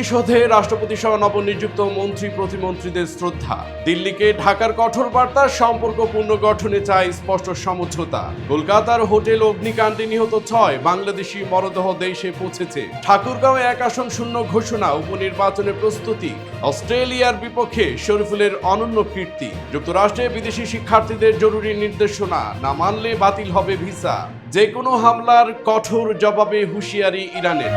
স্মৃতিসৌধে রাষ্ট্রপতি সহ নবনিযুক্ত মন্ত্রী প্রতিমন্ত্রীদের শ্রদ্ধা। দিল্লিকে ঢাকার কঠোর বার্তা, সম্পর্ক পুনর্গঠনে চায় স্পষ্ট সমঝোতা। কলকাতার হোটেল অগ্নিকাণ্ডে নিহত 6 বাংলাদেশি মরদেহ দেশে পৌঁছেছে। ঠাকুরগাঁও 1 আসন শূন্য ঘোষণা, উপনির্বাচনের প্রস্তুতি। অস্ট্রেলিয়ার বিপক্ষে শরীফুলের অনন্য কীর্তি। যুক্তরাষ্ট্রে বিদেশি শিক্ষার্থীদের জরুরি নির্দেশনা, না মানলে বাতিল হবে ভিসা। যে কোনো হামলার কঠোর জবাবে হুঁশিয়ারি ইরানের।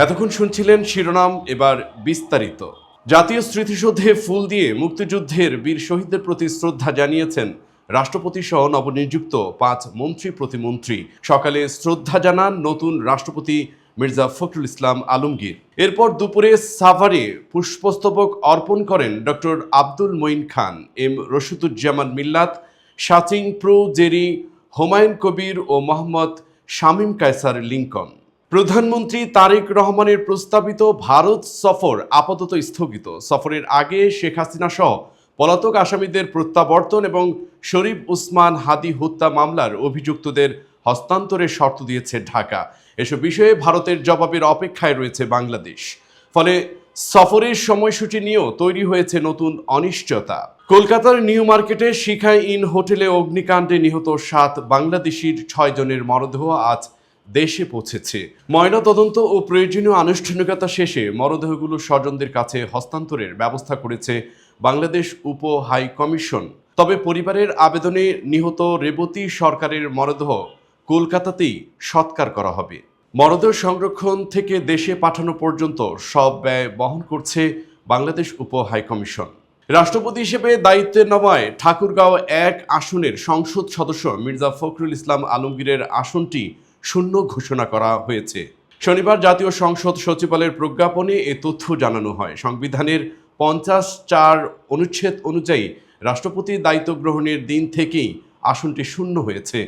এতক্ষণ শুনছিলেন শিরোনাম, এবার বিস্তারিত। জাতীয় স্মৃতিসৌধে ফুল দিয়ে মুক্তিযুদ্ধের বীর শহীদদের প্রতি শ্রদ্ধা জানিয়েছেন রাষ্ট্রপতি সহ নবনিযুক্ত 5 মন্ত্রী প্রতিমন্ত্রী। সকালে শ্রদ্ধা জানান নতুন রাষ্ট্রপতি মির্জা ফখরুল ইসলাম আলমগীর। এরপর দুপুরে সাভারে পুষ্পস্তবক অর্পণ করেন ডক্টর আব্দুল মঈন খান, এম রশিদুজ্জামান মিল্লাত, শাচিং প্রো জেরি, হুমায়ুন কবির ও মোহাম্মদ শামীম কায়সার লিংকন। প্রধানমন্ত্রী তারেক রহমানের প্রস্তাবিত ভারত সফর আপাতত স্থগিত। সফরের আগে শেখ হাসিনা সহ পলাতক আসামিদের প্রত্যাবর্তন এবং শরীফ উসমান হাদি হত্যা মামলার অভিযুক্তদের হস্তান্তরের শর্ত দিয়েছে ঢাকা। এসব বিষয়ে ভারতের জবাবের অপেক্ষায় রয়েছে বাংলাদেশ। ফলে সফরের সময়সূচি নিয়েও তৈরি হয়েছে নতুন অনিশ্চয়তা। কলকাতার নিউ মার্কেটে শিখাই ইন হোটেলে অগ্নিকাণ্ডে নিহত 7 বাংলাদেশির 6 জনের মরদেহ আজ দেশে পৌঁছেছে। ময়নাতদন্ত ও প্রয়োজনীয় আনুষ্ঠানিকতা শেষে মরদেহগুলো স্বজনদের কাছে হস্তান্তরের ব্যবস্থা করেছে বাংলাদেশ উপ হাই কমিশন। তবে পরিবারের আবেদনে নিহত রেবতী সরকারের মরদেহ কলকাতাতেই সৎকার করা হবে। মরদেহ সংরক্ষণ থেকে দেশে পাঠানো পর্যন্ত সব ব্যয় বহন করছে বাংলাদেশ উপ হাই কমিশন। রাষ্ট্রপতি হিসেবে দায়িত্বে নেওয়ায় ঠাকুরগাঁও 1 আসনের সংসদ সদস্য মির্জা ফখরুল ইসলাম আলমগীরের আসনটি শূন্য ঘোষণা করা হয়েছে। শনিবার জাতীয় সংসদ সচিবালয়ের প্রজ্ঞাপনে এ তথ্য জানানো হয়। সংবিধানের 50(4) অনুচ্ছেদ অনুযায়ী রাষ্ট্রপতির দায়িত্ব গ্রহণের দিন থেকেই আসনটি শূন্য হয়েছে।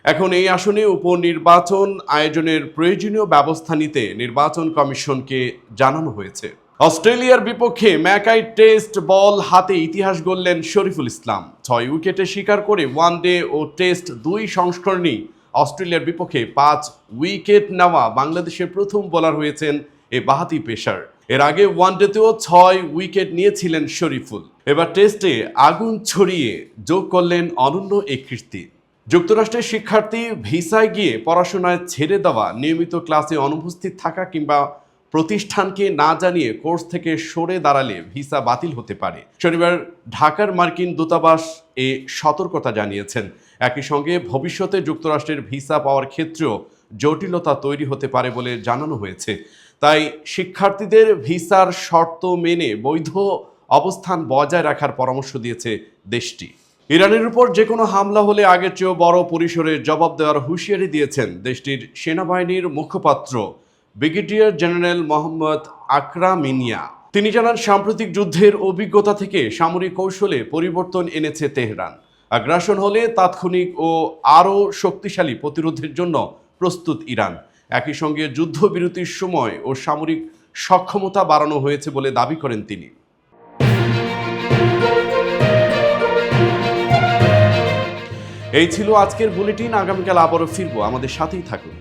এখন এই আসনে উপনির্বাচন আয়োজনের প্রয়োজনীয় ব্যবস্থা নিতে নির্বাচন কমিশনকে জানানো হয়েছে। অস্ট্রেলিয়ার বিপক্ষে ম্যাকাই টেস্ট বল হাতে ইতিহাস গড়লেন শরীফুল ইসলাম। 6 উইকেটে শিকার করে ওয়ানডে ও টেস্ট 2 সংস্করণেই অস্ট্রেলিয়ার বিপক্ষে 5 উইকেট নেওয়া বাংলাদেশের প্রথম বোলার হয়েছেন এ বাঁহাতি পেসার। এর আগে ওয়ানডেতেও 6 উইকেট নিয়েছিলেন শরীফুল। এবার টেস্টে আগুন ছড়িয়ে যোগ করলেন অনন্য এই কীর্তি। যুক্তরাষ্ট্রের শিক্ষার্থী ভিসায় গিয়ে পড়াশোনায় ছেড়ে দেওয়া, নিয়মিত ক্লাসে অনুপস্থিত থাকা কিংবা প্রতিষ্ঠানকে না জানিয়ে কোর্স থেকে সরে দাঁড়ালে ভিসা বাতিল হতে পারে। শনিবার ঢাকার মার্কিন দূতাবাস এ সতর্কতা জানিয়েছেন। একই সঙ্গে ভবিষ্যতে যুক্তরাষ্ট্রের ভিসা পাওয়ার ক্ষেত্রেও জটিলতা তৈরি হতে পারে বলে জানানো হয়েছে। তাই শিক্ষার্থীদের ভিসার শর্ত মেনে বৈধ অবস্থান বজায় রাখার পরামর্শ দিয়েছে দেশটি। ইরানের উপর যে কোনো হামলা হলে আগের চেয়েও বড় পরিসরে জবাব দেওয়ার হুঁশিয়ারি দিয়েছেন দেশটির সেনাবাহিনীর মুখপাত্র ব্রিগেডিয়ার জেনারেল মোহাম্মদ আকরাম মিনিয়া। তিনি জানান, সাম্প্রতিক যুদ্ধের অভিজ্ঞতা থেকে সামরিক কৌশলে পরিবর্তন এনেছে তেহরান। আগ্রাসন হলে তাৎক্ষণিক ও আরও শক্তিশালী প্রতিরোধের জন্য প্রস্তুত ইরান। একই সঙ্গে যুদ্ধবিরতির সময় ও সামরিক সক্ষমতা বাড়ানো হয়েছে বলে দাবি করেন তিনি। এই ছিল আজকের বুলেটিন। আগামীকাল আবারও ফিরবো, আমাদের সাথেই থাকুন।